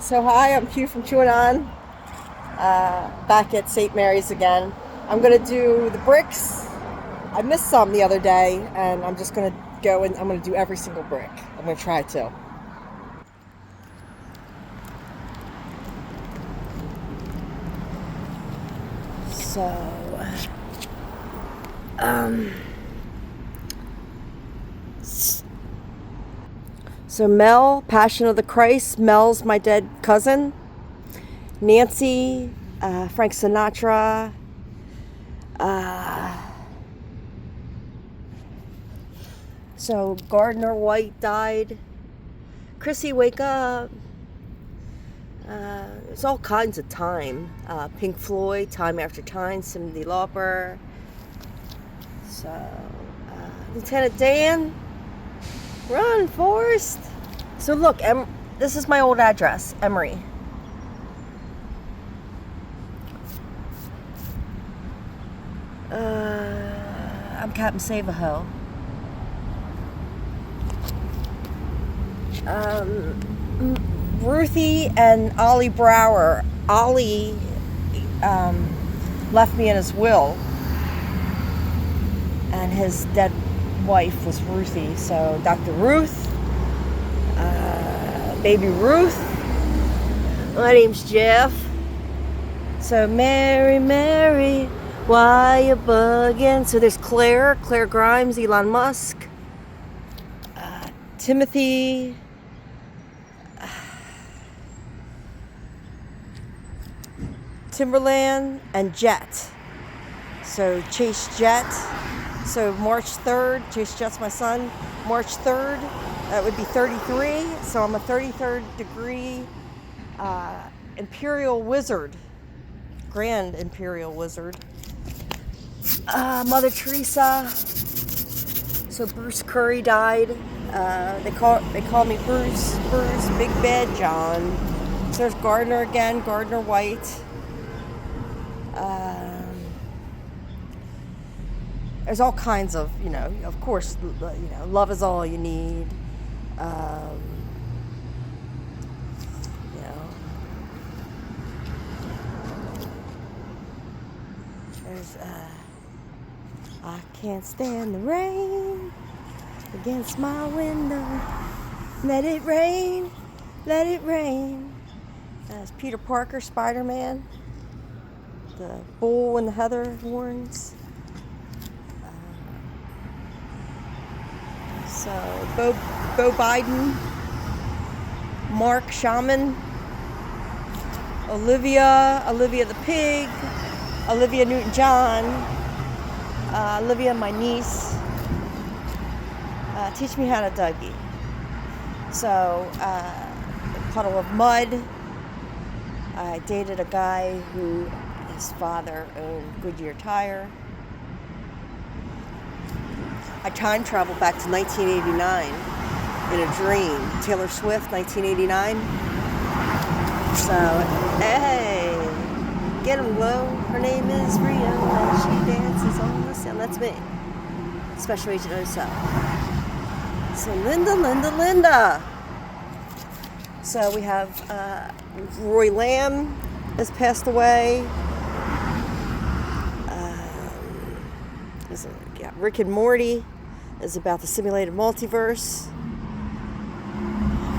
So hi, I'm Q from QAnon, back at St. Mary's again. I'm gonna do the bricks. I missed some the other day, and I'm just gonna go and I'm gonna do every single brick. I'm gonna try to. So, um, so Mel, Passion of the Christ. Mel's my dead cousin. Nancy, Frank Sinatra. Uh, so Gardner White died. Chrissy, wake up. There's all kinds of time. Pink Floyd, Time After Time, Cyndi Lauper. So, Lieutenant Dan, run, Forrest. So look, this is my old address, Emory. I'm Captain Save-A-Ho. Ruthie and Ollie Brower. Ollie left me in his will, and his dead wife was Ruthie. So Dr. Ruth, baby Ruth. My name's Jeff. So Mary, Mary, why you bugging? So there's Claire Grimes, Elon Musk, Timothy, Timberland, and Jet. So Chase Jet. So March 3rd, Chase Jet's my son. March 3rd, that would be 33. So I'm a 33rd degree Imperial Wizard. Grand Imperial Wizard. Mother Teresa. So Bruce Curry died. They call me Bruce, Big Bad John. So there's Gardner again, Gardner White. There's all kinds of, of course, love is all you need. You know, there's, I can't stand the rain against my window. Let it rain, let it rain. That's Peter Parker, Spider-Man. The bull and the heather horns. So Bo Biden, Mark Shaman, Olivia the pig, Olivia Newton-John, Olivia my niece. Teach me how to Dougie. So Puddle of Mud. I dated a guy who his father owned Goodyear Tire. I time traveled back to 1989 in a dream. Taylor Swift, 1989. So, hey, get 'em low. Her name is Rio, and she dances on the sound. That's me. Special Agent Oso. So, Linda. So we have Roy Lamb has passed away. Rick and Morty is about the simulated multiverse.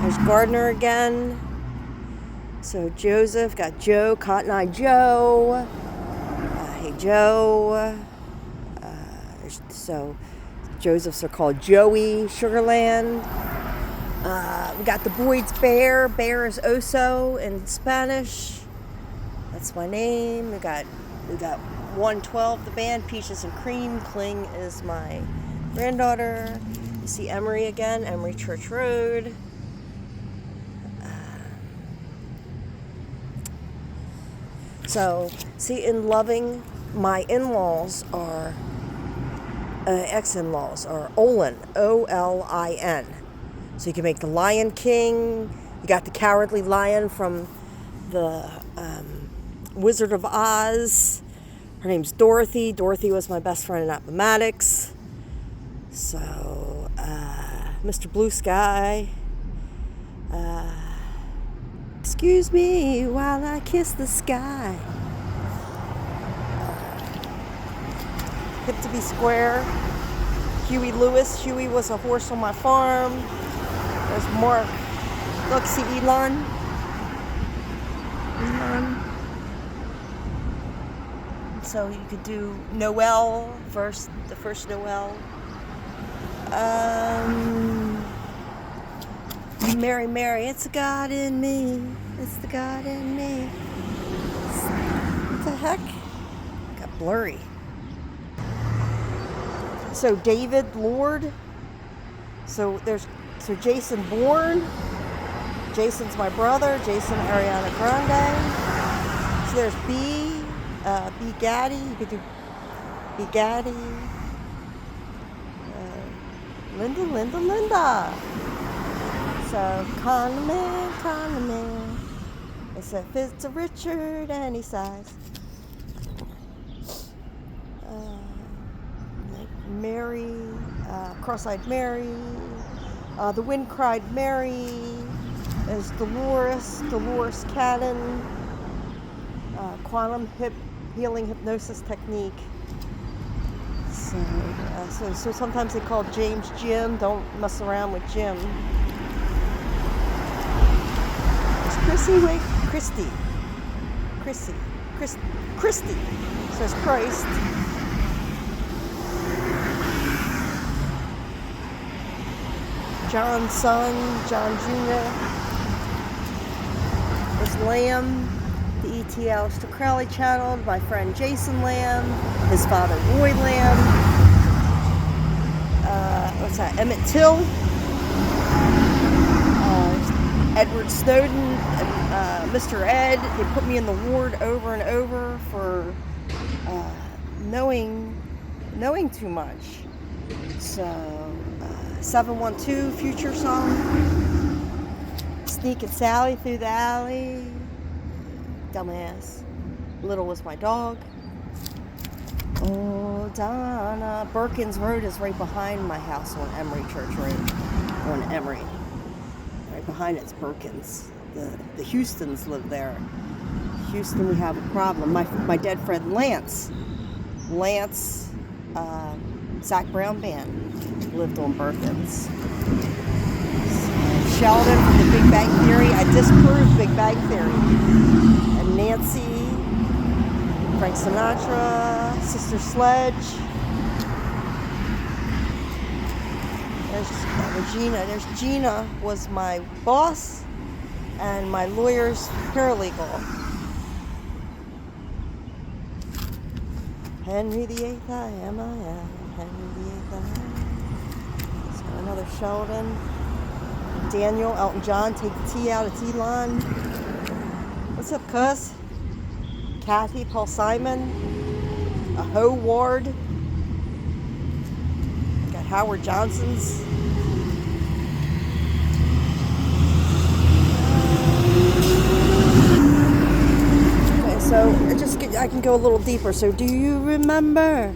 There's Gardner again. So Joseph, got Joe, Cotton Eye Joe. Hey Joe. So Josephs are called Joey, Sugarland. We got the Boyd's Bear. Bear is Oso in Spanish. That's my name. We got 112, the band, Peaches and Cream. Kling is my granddaughter. You see Emory again, Emory Church Road. So, see, in Loving, my in-laws are, ex-in-laws are Olin, Olin. So you can make the Lion King. You got the Cowardly Lion from the Wizard of Oz. Her name's Dorothy. Dorothy was my best friend in Appomattox. So, Mr. Blue Sky. Excuse me while I kiss the sky. Hip to be square. Huey Lewis. Huey was a horse on my farm. There's Mark. Look, see Elon? Elon. So you could do Noel first, the first Noel. Mary, Mary, it's the God in me. It's the God in me. What the heck? Got blurry. So David, Lord. So Jason Bourne. Jason's my brother. Jason Ariana Grande. So there's B Gaddy. You could do B Gaddy. Linda. So Kahneman. It's a Fitz a Richard any size. Mary, Cross-Eyed Mary. The Wind Cried Mary. There's Dolores Cannon. Quantum healing hypnosis technique. So sometimes they call James Jim. Don't mess around with Jim. Christy. So it's Christ. John's son, John Jr. There's Lamb, the ETL Crowley channel, my friend Jason Lamb, his father Roy Lamb. What's that? Emmett Till. Edward Snowden, and Mr. Ed. They put me in the ward over and over for knowing too much. So, 712 Future song. Sneaking Sally through the alley. Dumbass. Little was my dog. Oh, Donna. Birkins Road is right behind my house on Emory Church Road. On Emory. Behind it's Birkins. The Houstons live there. Houston, we have a problem. My dead friend Lance, Zach Brown Band, lived on Birkins. Sheldon from the Big Bang Theory. I disproved Big Bang Theory. And Nancy, Frank Sinatra, Sister Sledge. There's Regina. There's Gina, was my boss and my lawyer's paralegal. Henry VIII, I am. Henry VIII, I am. So another Sheldon. Daniel, Elton John, take the T out of T-Line. What's up, cuz? Kathy, Paul Simon. A Howard. Got Howard Johnson's. So I can go a little deeper. So do you remember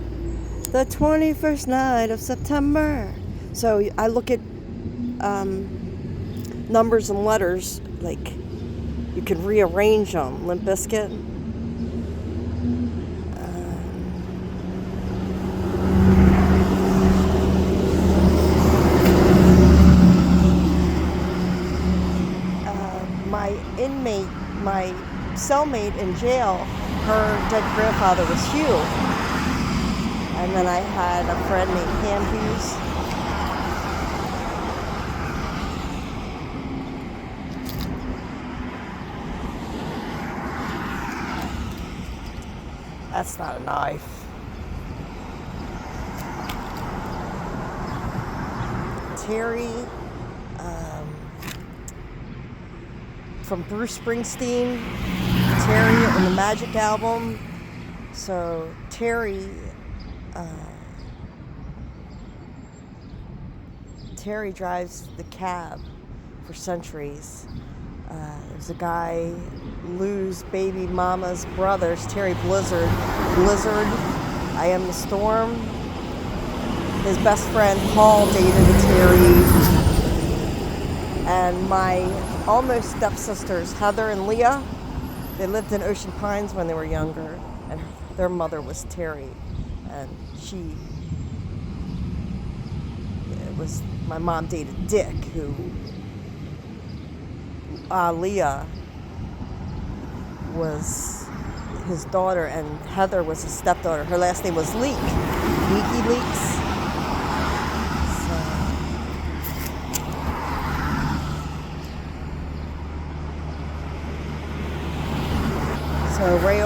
the 21st night of September? So I look at numbers and letters, like you can rearrange them. Limp Bizkit. My cellmate in jail, her dead grandfather was Hugh. And then I had a friend named Pam Hughes. That's not a knife. Terry, from Bruce Springsteen, Terry on the Magic album. So Terry drives the cab for centuries. There's a guy, Lou's baby mama's brothers, Terry Blizzard, I Am the Storm. His best friend Paul dated a Terry, and my almost stepsisters, Heather and Leah. They lived in Ocean Pines when they were younger, and their mother was Terry, and my mom dated Dick, who Leah was his daughter, and Heather was his stepdaughter. Her last name was Leek, Leaky Leaks. So Ray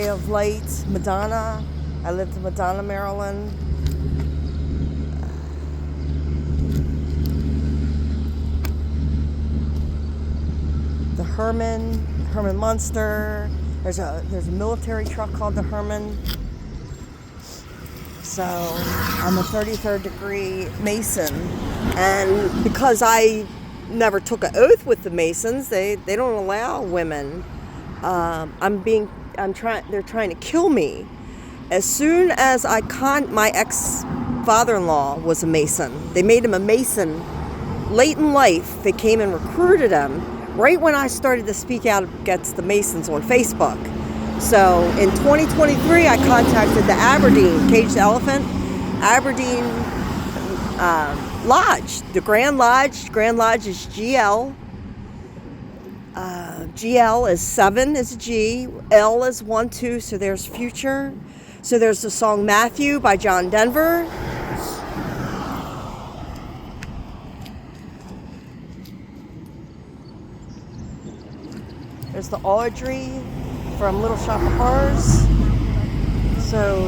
of Light, Madonna. I lived in Madonna, Maryland. The Herman Munster. There's a military truck called the Herman. So I'm a 33rd degree Mason, and because I never took an oath with the Masons, they don't allow women. They're trying to kill me. As soon as my ex-father-in-law was a Mason. They made him a Mason late in life. They came and recruited him right when I started to speak out against the Masons on Facebook. So in 2023, I contacted the Aberdeen Caged Elephant, Aberdeen Lodge, the Grand Lodge. Grand Lodge is GL. GL is 7 is a G, L is 1, 2, so there's future. So there's the song Matthew by John Denver. There's the Audrey from Little Shop of Horrors. So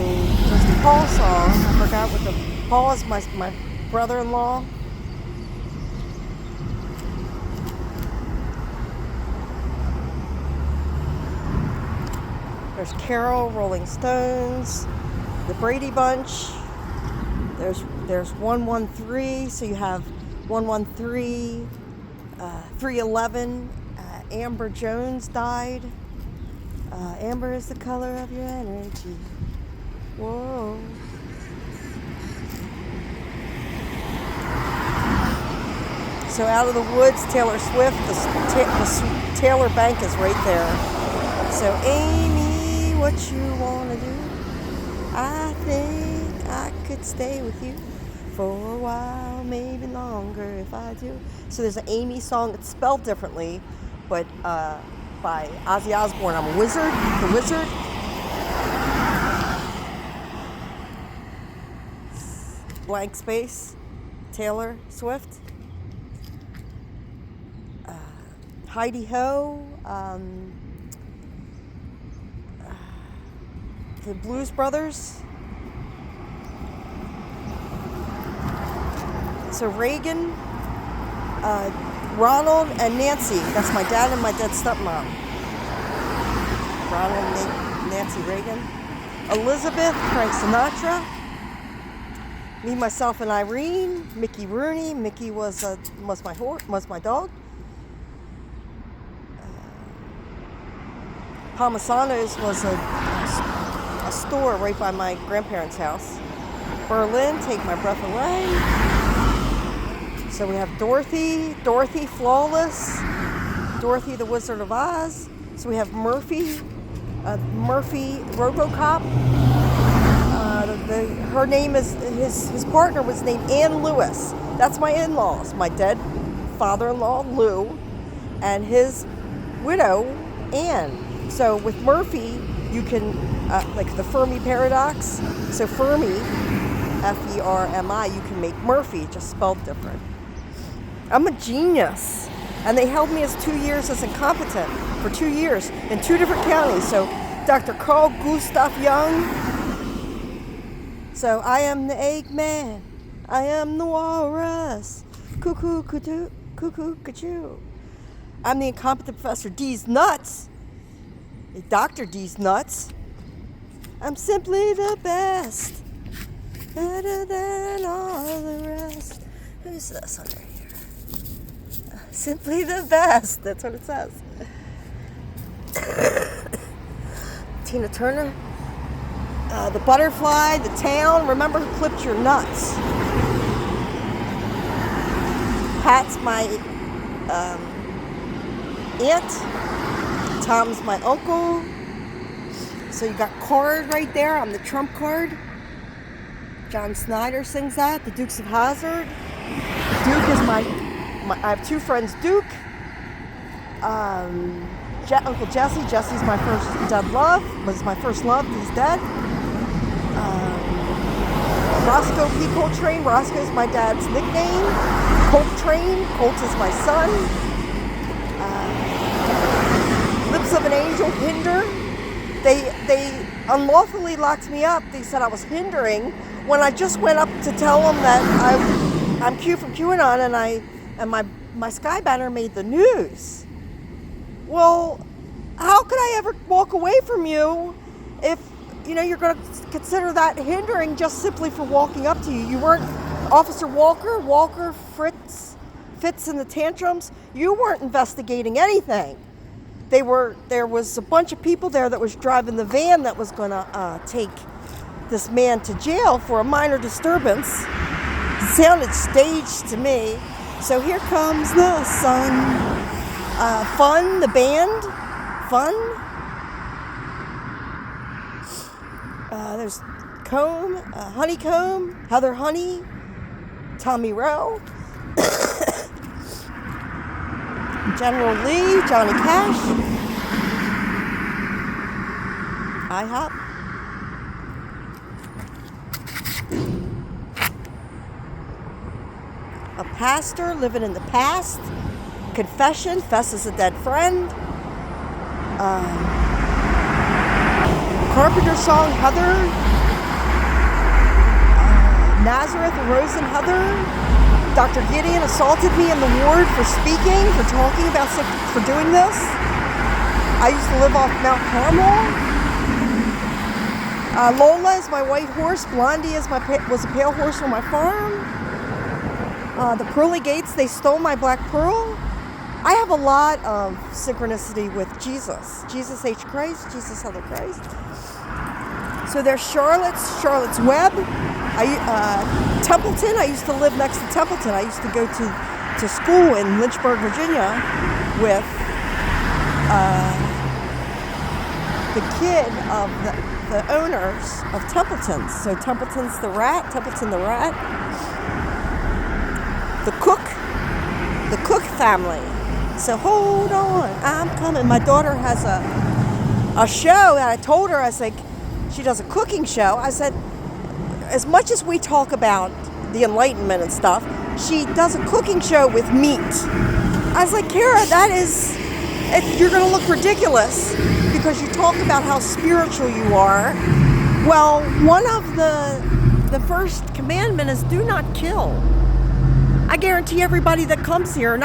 there's the Paul song. I forgot what the Paul is my brother-in-law. There's Carol, Rolling Stones, the Brady Bunch. There's 113. So you have 113, 311. Amber Jones died. Amber is the color of your energy. Whoa. So Out of the Woods, Taylor Swift. The Taylor Bank is right there. So Amy, what you wanna do? I think I could stay with you for a while, maybe longer if I do. So there's an Amy song. It's spelled differently, but by Ozzy Osbourne. I'm a wizard. The Wizard. Blank space. Taylor Swift. Heidi Ho. The Blues Brothers. So Reagan, Ronald and Nancy. That's my dad and my dad's stepmom. Ronald, Nancy Reagan. Elizabeth, Frank Sinatra. Me, myself, and Irene. Mickey Rooney. Mickey was my dog. Palmisano's was a store right by my grandparents' house. Berlin, Take My Breath Away. So we have Dorothy Flawless, Dorothy the Wizard of Oz. So we have Murphy RoboCop. Her name is, his partner was named Ann Lewis. That's my in-laws, my dead father-in-law, Lou, and his widow, Ann. So with Murphy, you can, like the Fermi paradox. So Fermi, F-E-R-M-I, you can make Murphy, just spelled different. I'm a genius. And they held me as 2 years as incompetent for 2 years in 2 different counties. So Dr. Carl Gustav Jung. So I am the Eggman. I am the walrus. Cuckoo, cuckoo, cuckoo, cuckoo. I'm the incompetent Professor D's nuts. Dr. D's nuts. I'm simply the best. Better than all the rest. Who's this under here? Simply the best. That's what it says. Tina Turner. The Butterfly, The Town. Remember who clipped your nuts? Pat's my aunt. Tom's my uncle. So you got card right there. I'm the trump card. John Snyder sings that. The Dukes of Hazzard. Duke is my I have two friends, Duke. Uncle Jesse. Jesse's my first dead love. Was my first love. He's dead. Roscoe P. Coltrane. Roscoe's my dad's nickname. Coltrane. Colt is my son. Lips of an Angel. Hinder. They unlawfully locked me up. They said I was hindering when I just went up to tell them that I'm Q from QAnon and my Sky banner made the news. Well, how could I ever walk away from you if you're going to consider that hindering just simply for walking up to you? You weren't Officer Walker, Fitz and the tantrums. You weren't investigating anything. There was a bunch of people there that was driving the van that was going to take this man to jail for a minor disturbance. Sounded staged to me. So here comes the sun. Fun, the band. Fun. There's Comb, Honeycomb, Heather Honey, Tommy Rowe, General Lee, Johnny Cash, IHOP. A pastor living in the past. Confession. Fess is a dead friend. Carpenter song, Heather. Nazareth, Rose and Heather. Dr. Gideon assaulted me in the ward for speaking, for talking about, for doing this. I used to live off Mount Carmel. Lola is my white horse. Blondie was a pale horse on my farm. The pearly gates, they stole my black pearl. I have a lot of synchronicity with Jesus. Jesus H. Christ, Jesus Heather Christ. So there's Charlotte's Web. Templeton, I used to live next to Templeton. I used to go to school in Lynchburg, Virginia with the kid of the owners of Templeton's. So Templeton's the rat, Templeton the rat. The Cook family. So hold on, I'm coming. My daughter has a show, and I told her, I said, she does a cooking show. I said, as much as we talk about the Enlightenment and stuff, she does a cooking show with meat. I was like, Kara, you're going to look ridiculous because you talk about how spiritual you are. Well, one of the first commandment is do not kill. I guarantee everybody that comes here,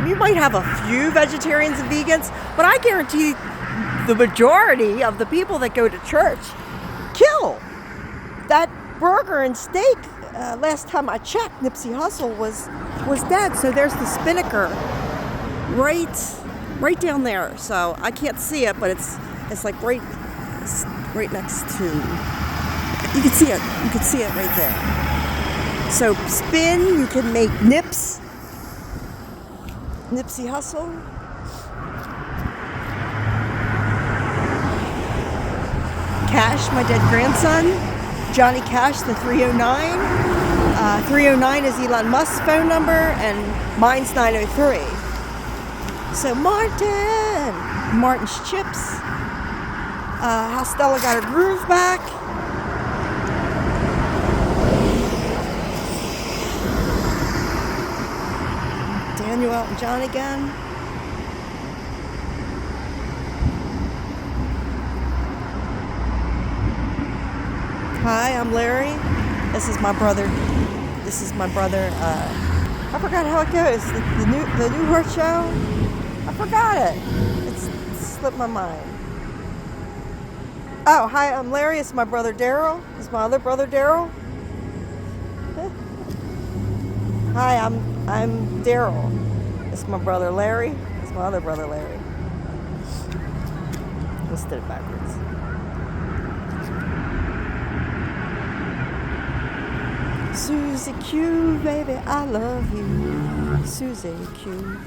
you might have a few vegetarians and vegans, but I guarantee the majority of the people that go to church kill. That burger and steak, last time I checked, Nipsey Hussle was dead. So there's the Spinnaker right down there. So I can't see it, but it's like right next to. You can see it. You can see it right there. So spin. You can make nips. Nipsey Hussle. Cash, my dead grandson. Johnny Cash, the 309. 309 is Elon Musk's phone number, and mine's 903. So Martin's Chips. How Stella got her groove back. Daniel Elton John again. Hi, I'm Larry. This is my brother. I forgot how it goes. The New Heart Show. I forgot it. It slipped my mind. Oh, hi, I'm Larry. It's my brother Daryl. It's my other brother Daryl. Hi, I'm Daryl. It's my brother Larry. It's my other brother Larry. Let's do it backwards. Susie Q, baby, I love you. Susie Q.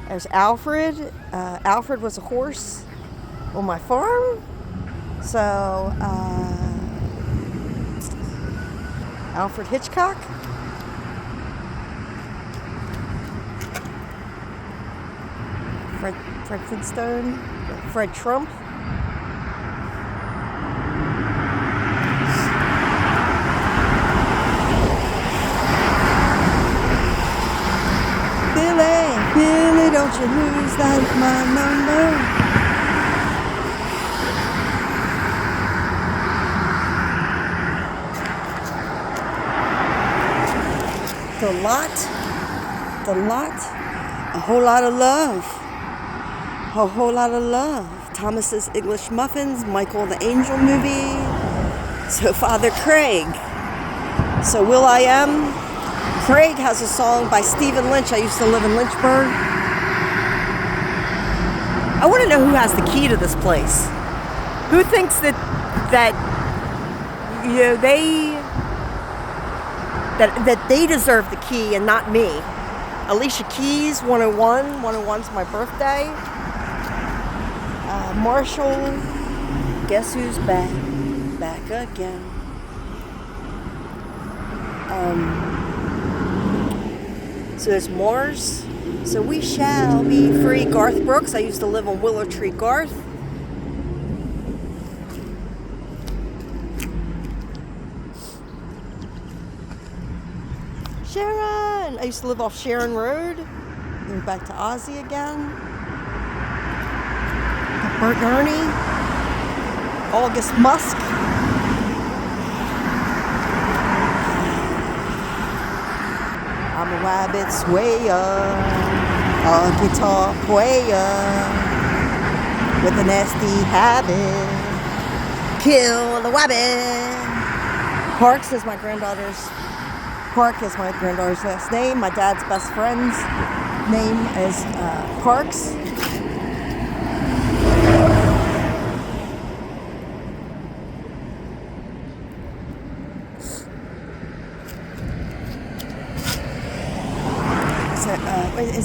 There's Alfred. Alfred was a horse on my farm. So, Alfred Hitchcock. Fred Flintstone. Fred Trump. Billy, don't you lose that my number. The lot, a whole lot of love. A whole lot of love. Thomas's English Muffins, Michael the Angel movie. So Father Craig. So will.i.am. Craig has a song by Stephen Lynch. I used to live in Lynchburg. I want to know who has the key to this place. Who thinks that you know that they deserve the key and not me? Alicia Keys, 101. 101's my birthday. Marshall, guess who's back? Back again. So there's Mars. So we shall be free. Garth Brooks. I used to live on Willow Tree Garth. Sharon. I used to live off Sharon Road. Moved back to Ozzy again. Bert Ernie. August Musk. I'm a rabbit swayer, a guitar player with a nasty habit. Kill the rabbit. Parks is my granddaughter's. Park is my granddaughter's last name. My dad's best friend's name is Parks.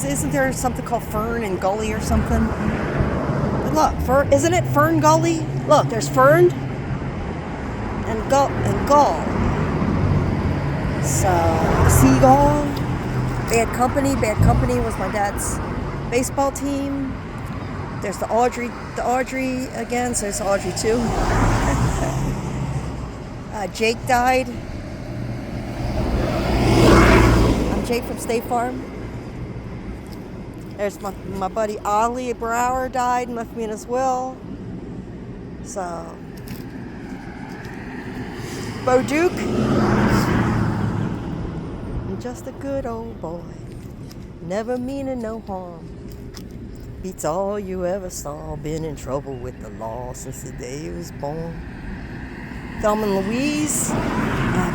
Isn't there something called Fern and Gully or something? Look, isn't it Fern Gully? Look, there's Fern and Gull. So, Seagull, Bad Company. Bad Company was my dad's baseball team. There's the Audrey again, so it's Audrey too. Jake died. I'm Jake from State Farm. There's my buddy Ollie Brower died and left me in his will. So, Bo Duke. I'm just a good old boy, never meaning no harm. Beats all you ever saw, been in trouble with the law since the day he was born. Thelma and Louise,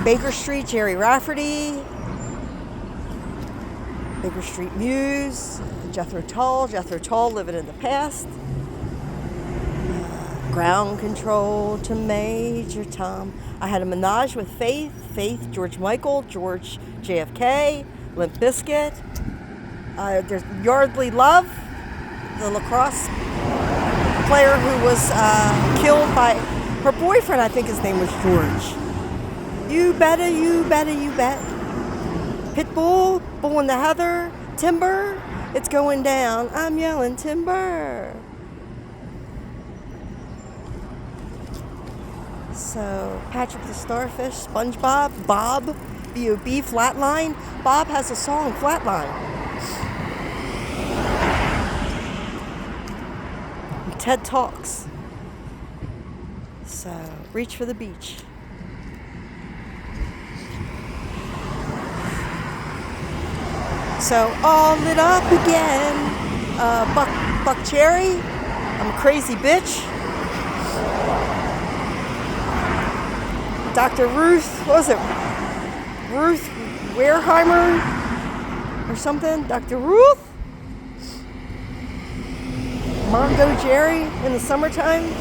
Baker Street, Jerry Rafferty. Baker Street Muse, Jethro Tull living in the past. Ground Control to Major Tom. I had a menage with Faith, George Michael, George JFK, Limp Bizkit. There's Yardley Love, the lacrosse player who was killed by her boyfriend. I think his name was George. You bet. Pitbull, Bull in the Heather, Timber, it's going down. I'm yelling timber. So, Patrick the Starfish, SpongeBob, Bob, B.O.B., Flatline. Bob has a song, Flatline. TED Talks. So, reach for the beach. So, all lit up again. Buck Cherry. I'm a crazy bitch. Dr. Ruth, what was it? Ruth Wereheimer or something? Dr. Ruth? Mongo Jerry in the summertime?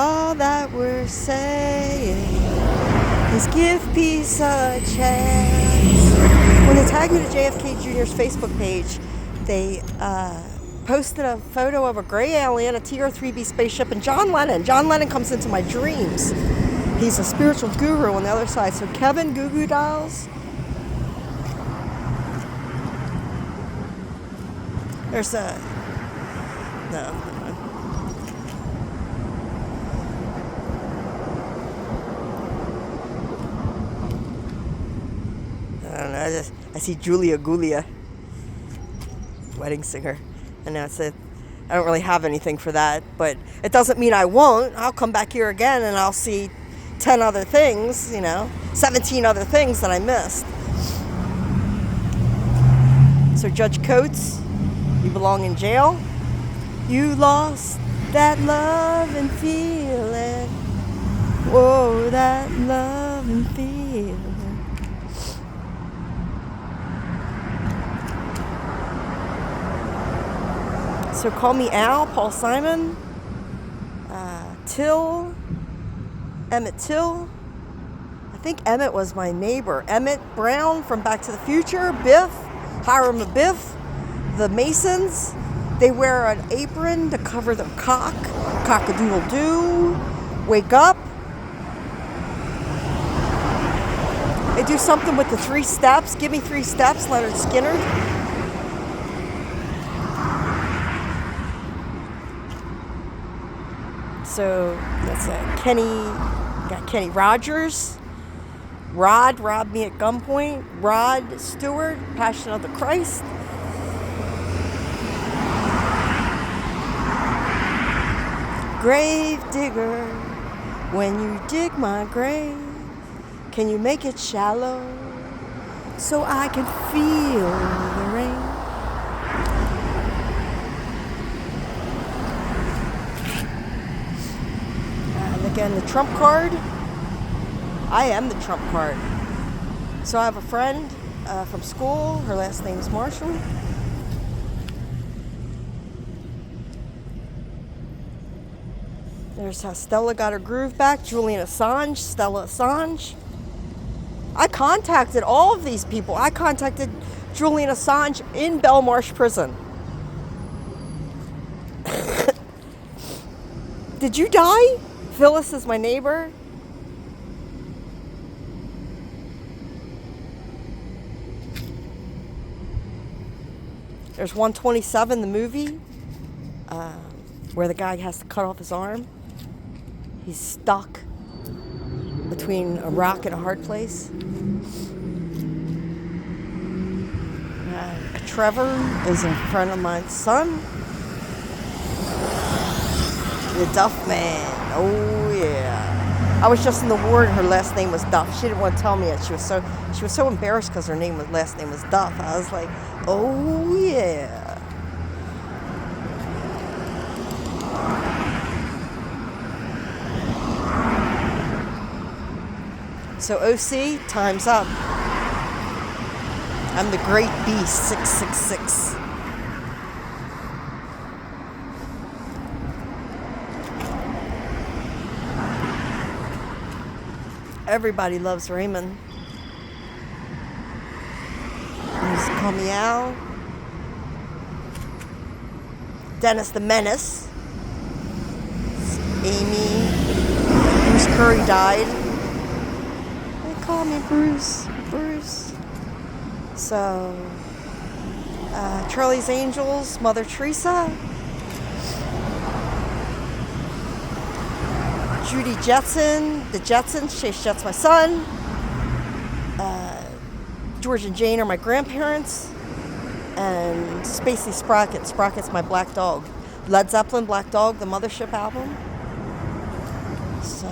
All that we're saying is give peace a chance. When they tagged me to JFK Jr.'s Facebook page, they posted a photo of a gray alien, a TR-3B spaceship, and John Lennon. John Lennon comes into my dreams. He's a spiritual guru on the other side. So Kevin Goo Goo Dolls. There's a... No. I don't know. I see Julia Gulia, wedding singer. And that's it. I don't really have anything for that. But it doesn't mean I won't. I'll come back here again and I'll see 10 other things, 17 other things that I missed. So Judge Coates, you belong in jail. You lost that love and feeling. Whoa, that love and feeling. So call me Al, Paul Simon, Till, Emmett Till. I think Emmett was my neighbor. Emmett Brown from Back to the Future. Biff, Hiram and Biff. The Masons, they wear an apron to cover their cock. Cock-a-doodle-doo. Wake up. They do something with the 3 steps. Give me 3 steps, Leonard Skinner. So that's Kenny Rogers. Rod robbed me at gunpoint. Rod Stewart, Passion of the Christ. Grave digger, when you dig my grave, can you make it shallow so I can feel the rain? And again, the trump card. I am the trump card. So I have a friend from school. Her last name is Marshall. There's how Stella got her groove back. Julian Assange, Stella Assange. I contacted all of these people. I contacted Julian Assange in Belmarsh Prison. Did you die? Phyllis is my neighbor. There's 127, the movie, where the guy has to cut off his arm. He's stuck between a rock and a hard place. Trevor is a friend of mine's son. The Duff Man. Oh yeah. I was just in the ward. Her last name was Duff. She didn't want to tell me it. She was so embarrassed because her last name was Duff. I was like, oh yeah. So OC, time's up. I'm the Great Beast, 666. Everybody loves Raymond. He used to call me Al. Dennis the Menace. Amy. Bruce Curry died. They call me Bruce. So, Charlie's Angels, Mother Teresa. Judy Jetson, the Jetsons, Chase Jet's my son. George and Jane are my grandparents. And Spacey Sprocket. Sprocket's my black dog. Led Zeppelin, Black Dog, the Mothership album. So,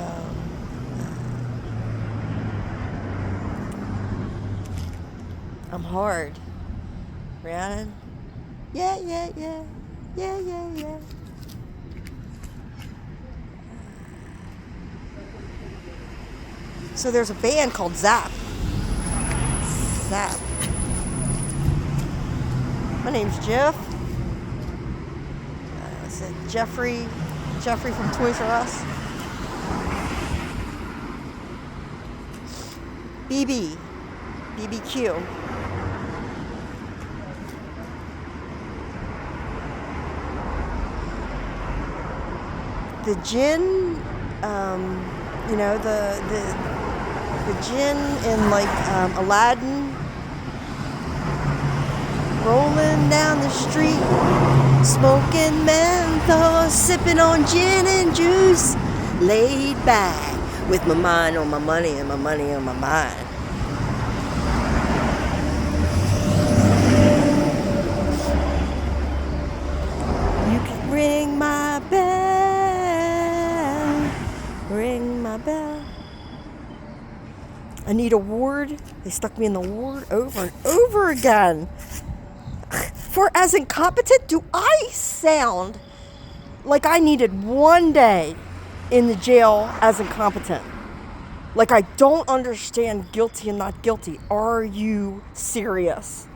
I'm hard. Rhiannon? Yeah. So there's a band called Zap. My name's Jeff. Jeffrey from Toys R Us. BBQ. The gin, the gin in like Aladdin, rolling down the street, smoking menthol, sipping on gin and juice, laid back with my mind on my money and my money on my mind. You can ring my bell, ring my bell. Anita Ward, they stuck me in the ward over and over again. For as incompetent, do I sound like I needed one day in the jail as incompetent? Like I don't understand guilty and not guilty. Are you serious?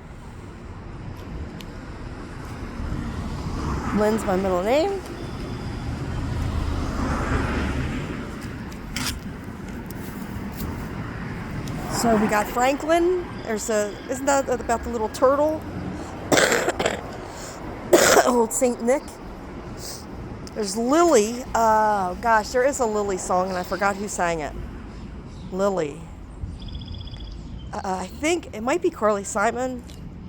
Lynn's my middle name. So we got Franklin. Isn't that about the little turtle? Old Saint Nick. There's Lily. Oh gosh, there is a Lily song and I forgot who sang it. Lily. I think it might be Carly Simon.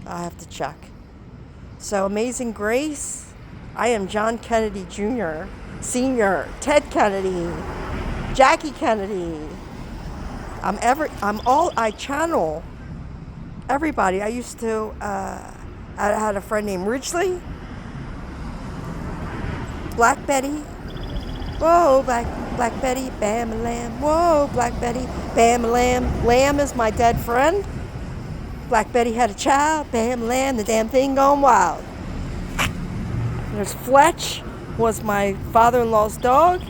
I have to check. So Amazing Grace. I am John Kennedy Jr., Sr., Ted Kennedy, Jackie Kennedy. I channel everybody. I used to, I had a friend named Ridgely. Black Betty. Whoa, Black Betty, bam a lamb. Whoa, Black Betty, bam a lamb. Lamb is my dead friend. Black Betty had a child, bam a lamb, the damn thing gone wild. There's Fletch, was my father-in-law's dog.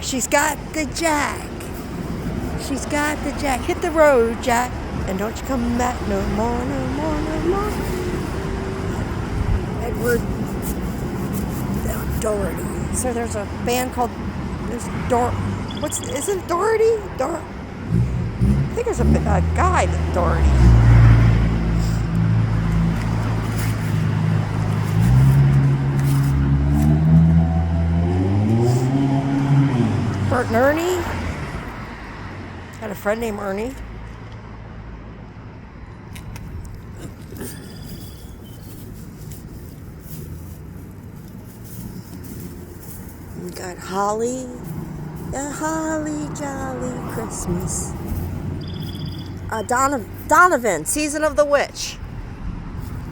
She's got the Jack. She's got the Jack. Hit the road, Jack. And don't you come back no more, no more, no more. Edward Doherty. So there's a band called, isn't Doherty? I think there's a guy named Doherty. Bert and Ernie. Had a friend named Ernie. We got Holly. A holly jolly Christmas. Donovan, Season of the Witch.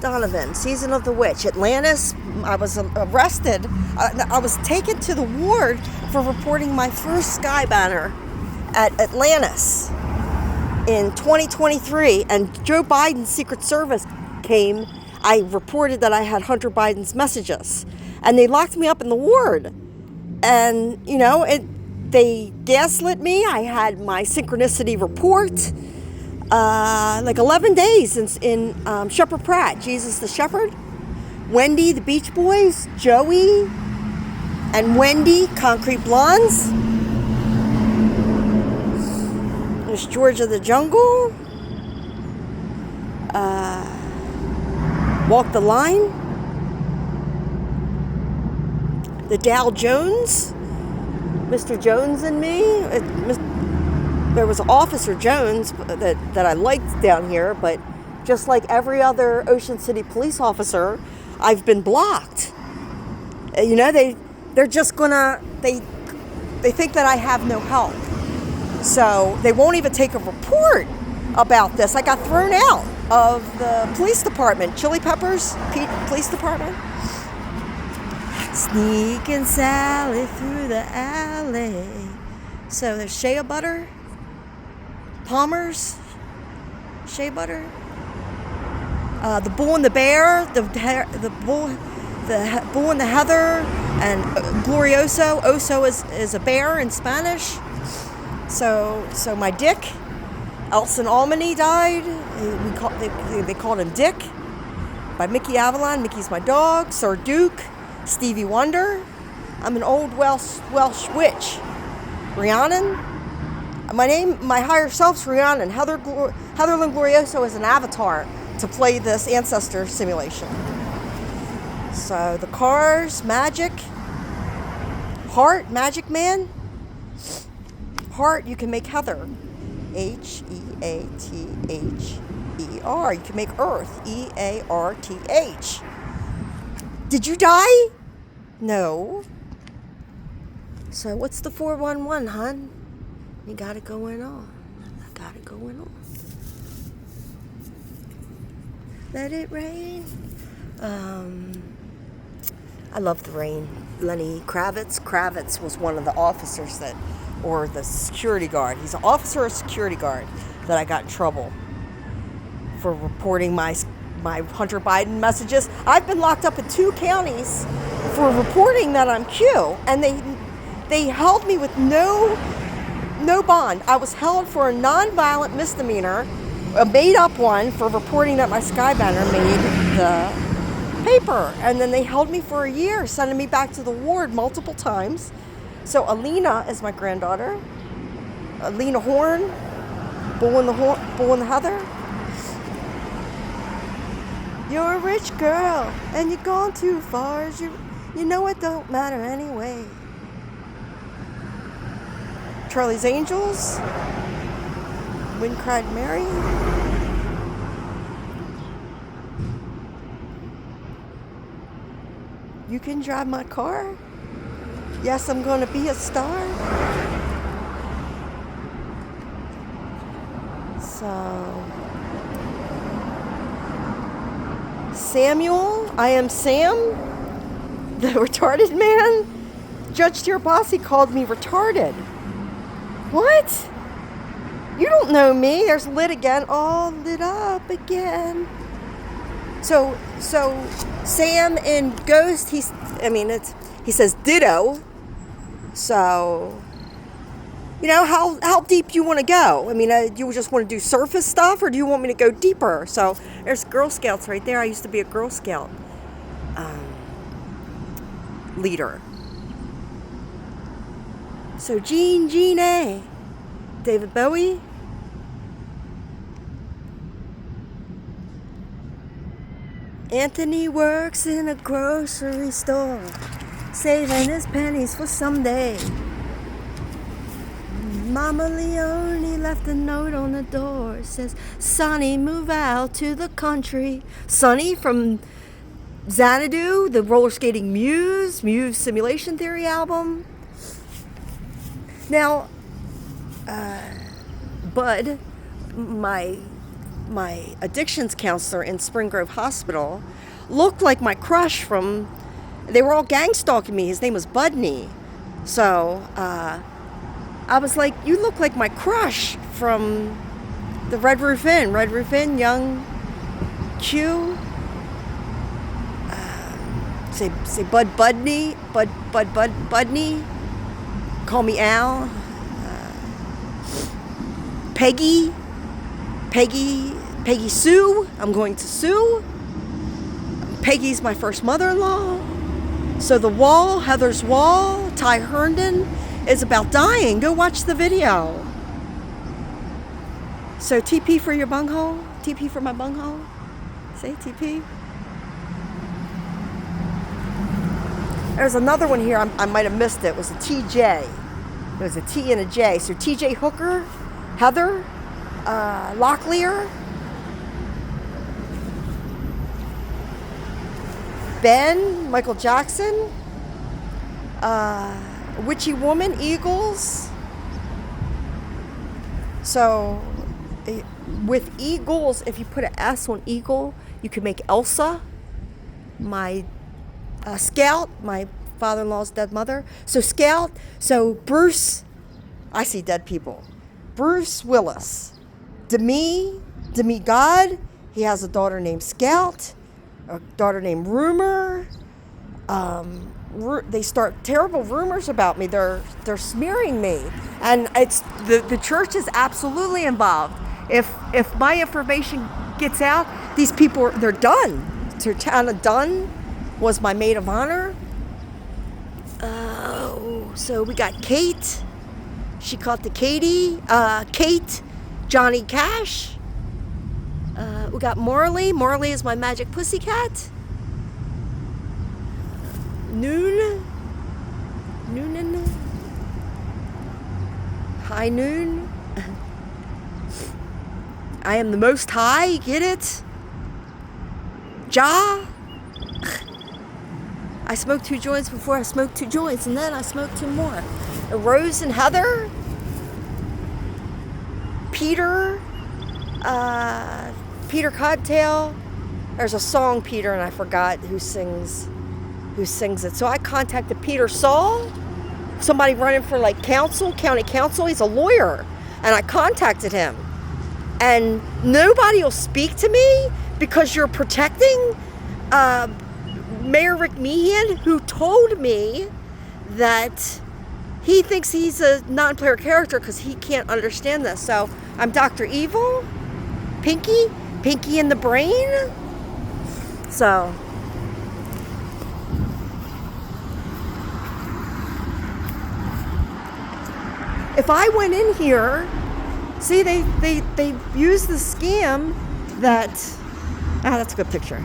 Donovan, Season of the Witch. Atlantis, I was arrested. I was taken to the ward for reporting my first sky banner at Atlantis in 2023. And Joe Biden's Secret Service came. I reported that I had Hunter Biden's messages. And they locked me up in the ward. And, they gaslit me. I had my synchronicity report. Like 11 days in Shepherd Pratt, Jesus the Shepherd, Wendy, the Beach Boys, Joey, and Wendy, Concrete Blondes. There's Georgia the Jungle, Walk the Line, the Dow Jones, Mr. Jones and me. There was Officer Jones that I liked down here, but just like every other Ocean City police officer, I've been blocked. They're just gonna, they think that I have no help. So they won't even take a report about this. I got thrown out of the police department, Chili Peppers Police Department. Sneaking Sally through the alley. So there's shea butter. Palmer's, shea butter, the Bull and the Bear, the Bull and the Heather, and Glorioso. Oso is a bear in Spanish. So my Dick, Elson Almany died. They called him Dick by Mickey Avalon. Mickey's my dog. Sir Duke, Stevie Wonder. I'm an old Welsh witch. Rhiannon. My higher self's Rhiannon. Heatherlyn Glorioso is an avatar to play this ancestor simulation. So the cars, magic, heart, Magic Man. Heart, you can make Heather. Heather. You can make Earth. Earth. Did you die? No. So what's the 411, hon? You got it going on. Let it rain. I love the rain. Lenny Kravitz. Kravitz was one of the officers or the security guard. He's an officer or security guard that I got in trouble for reporting my Hunter Biden messages. I've been locked up in 2 counties for reporting that I'm Q, and they held me with no bond. I was held for a nonviolent misdemeanor, a made-up one, for reporting that my Skybanner made the paper, and then they held me for a year, sending me back to the ward multiple times. So Alina is my granddaughter. Alina Horn, Bull in the Heather. You're a rich girl, and you've gone too far. You know it don't matter anyway. Charlie's Angels. Wind Cried Mary. You can drive my car. Yes, I'm going to be a star. So, Samuel, I am Sam, the retarded man. Judge Tirabassi called me retarded. What? You don't know me. There's lit again. All lit up again. So Sam in Ghost, he says ditto. So, how deep do you want to go? Do you just want to do surface stuff, or do you want me to go deeper? So there's Girl Scouts right there. I used to be a Girl Scout leader. So Jean A. David Bowie. Anthony works in a grocery store, saving his pennies for someday. Mama Leone left a note on the door. It says, Sonny, move out to the country. Sonny from Xanadu, the roller skating Muse Simulation Theory album. Now, Bud, my addictions counselor in Spring Grove Hospital, looked like my crush they were all gang stalking me. His name was Budney. So, I was like, you look like my crush from the Red Roof Inn, young Q. Say Budney. Call me Al. Peggy Sue. I'm going to sue. Peggy's my first mother-in-law. So the wall, Heather's Wall, Ty Herndon, is about dying. Go watch the video. So TP for your bunghole. TP for my bunghole. Say TP. There's another one here. I might have missed it. It was a TJ. It was a T and a J. So TJ Hooker, Heather, Locklear, Ben, Michael Jackson, Witchy Woman, Eagles. So with Eagles, if you put an S on Eagle, you could make Elsa, my Scout, my father-in-law's dead mother. So Scout, so Bruce, I see dead people. Bruce Willis, Demi God, he has a daughter named Scout, a daughter named Rumor. They start terrible rumors about me. They're smearing me, and it's the church is absolutely involved. If my information gets out, these people they're done. Tertana Dunn was my maid of honor. So we got Kate. She caught the Kate, Johnny Cash. We got Marley. Marley is my magic pussycat. Noonan. High Noon. I am the Most High. Get it? Jah. I smoked 2 joints before I smoked 2 joints, and then I smoked 2 more. Rose and Heather. Peter. Peter Codtail. There's a song, Peter, and I forgot who sings it. So I contacted Peter Saul, somebody running for like county council. He's a lawyer, and I contacted him. And nobody will speak to me because you're protecting Mayor Rick Meehan, who told me that he thinks he's a non-player character because he can't understand this. So I'm Dr. Evil, Pinky in the Brain. So if I went in here, see, they use the scam that, that's a good picture.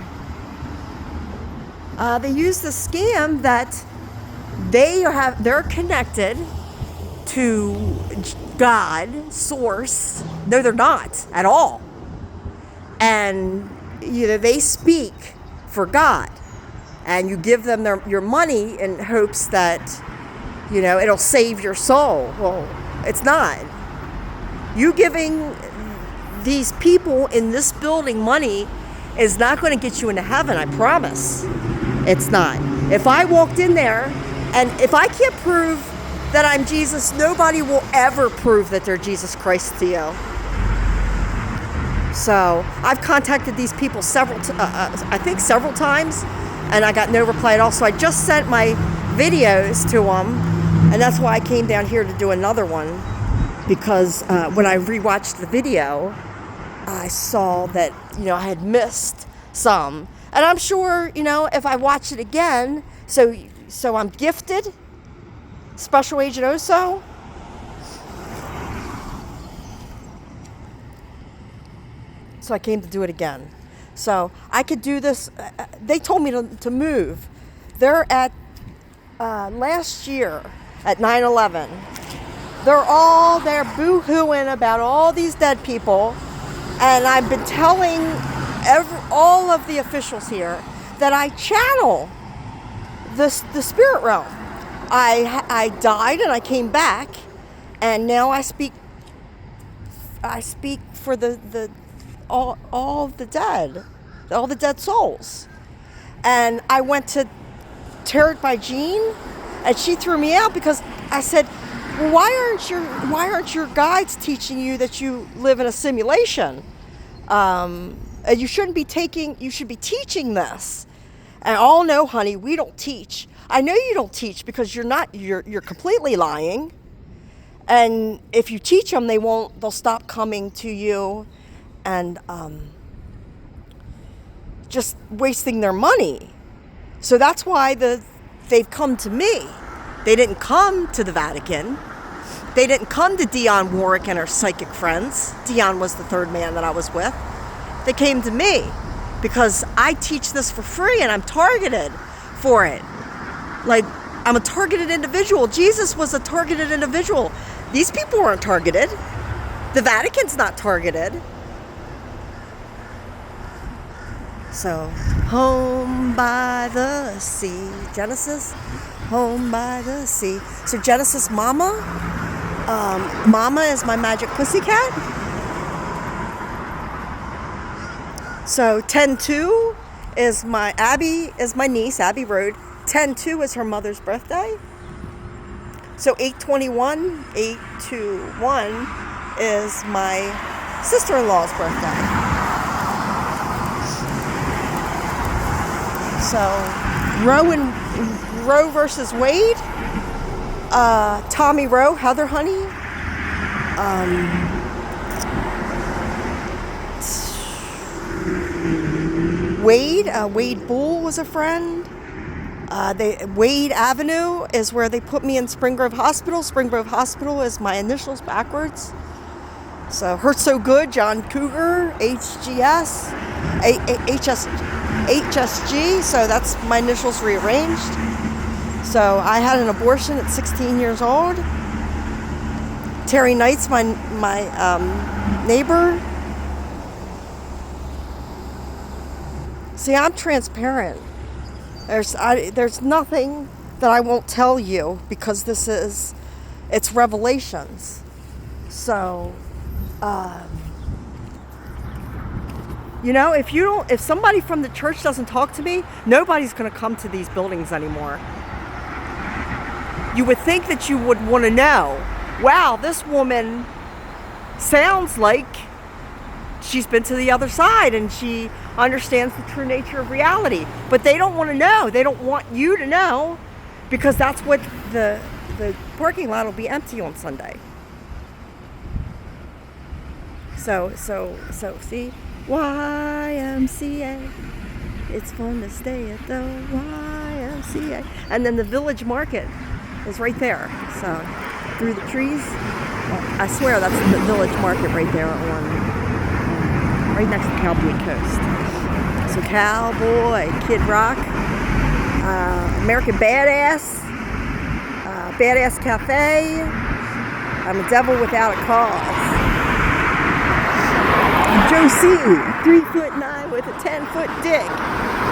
They use the scam that they're connected to God, source. No, they're not at all. And they speak for God, and you give them your money in hopes that it'll save your soul. Well, it's not. You giving these people in this building money is not going to get you into heaven, I promise. It's not. If I walked in there, and if I can't prove that I'm Jesus, nobody will ever prove that they're Jesus Christ to you. So I've contacted these people several times, and I got no reply at all. So I just sent my videos to them, and that's why I came down here to do another one, because when I rewatched the video, I saw that I had missed some, and I'm sure if I watch it again, so I'm gifted, Special Agent Oso. So I came to do it again. So I could do this. They told me to move. They're at last year at 9/11. They're all there boo-hooing about all these dead people, and I've been telling all of the officials here that I channel the spirit realm. I died and I came back, and now I speak for all the dead souls. And I went to Tarot by Jean, and she threw me out because I said, well, why aren't your guides teaching you that you live in a simulation? You should be teaching this. And oh no, honey, we don't teach. I know you don't teach because you're completely lying. And if you teach them, they'll stop coming to you and just wasting their money. So that's why they've come to me. They didn't come to the Vatican. They didn't come to Dionne Warwick and her psychic friends. Dionne was the third man that I was with. They came to me because I teach this for free, and I'm targeted for it. Like, I'm a targeted individual. Jesus was a targeted individual. These people weren't targeted. The Vatican's not targeted. So, home by the sea. Genesis, home by the sea. So Genesis Mama. Mama is my magic pussycat. So 10-2 is my niece, Abby Road. 10-2 is her mother's birthday. So 8/21 is my sister-in-law's birthday. So Roe versus Wade. Tommy Roe, Heather Honey. Wade Bull was a friend. Wade Avenue is where they put me in Spring Grove Hospital. Spring Grove Hospital is my initials backwards. So Hurt So Good, John Cougar, HGS, HSG. So that's my initials rearranged. So I had an abortion at 16 years old. Terry Knight's my neighbor. See, I'm transparent. There's nothing that I won't tell you because it's revelations. So, if somebody from the church doesn't talk to me, nobody's going to come to these buildings anymore. You would think that you would want to know, wow, this woman sounds like she's been to the other side and she understands the true nature of reality. But they don't want to know. They don't want you to know because that's what the parking lot will be empty on Sunday. So see, YMCA. It's fun to stay at the YMCA. And then the Village Market is right there. So through the trees, I swear that's the Village Market right there right next to Cowboy Coast. So Cowboy, Kid Rock, American Badass, Badass Cafe. I'm a devil without a cause. Josie, 3'9" with a 10-foot dick.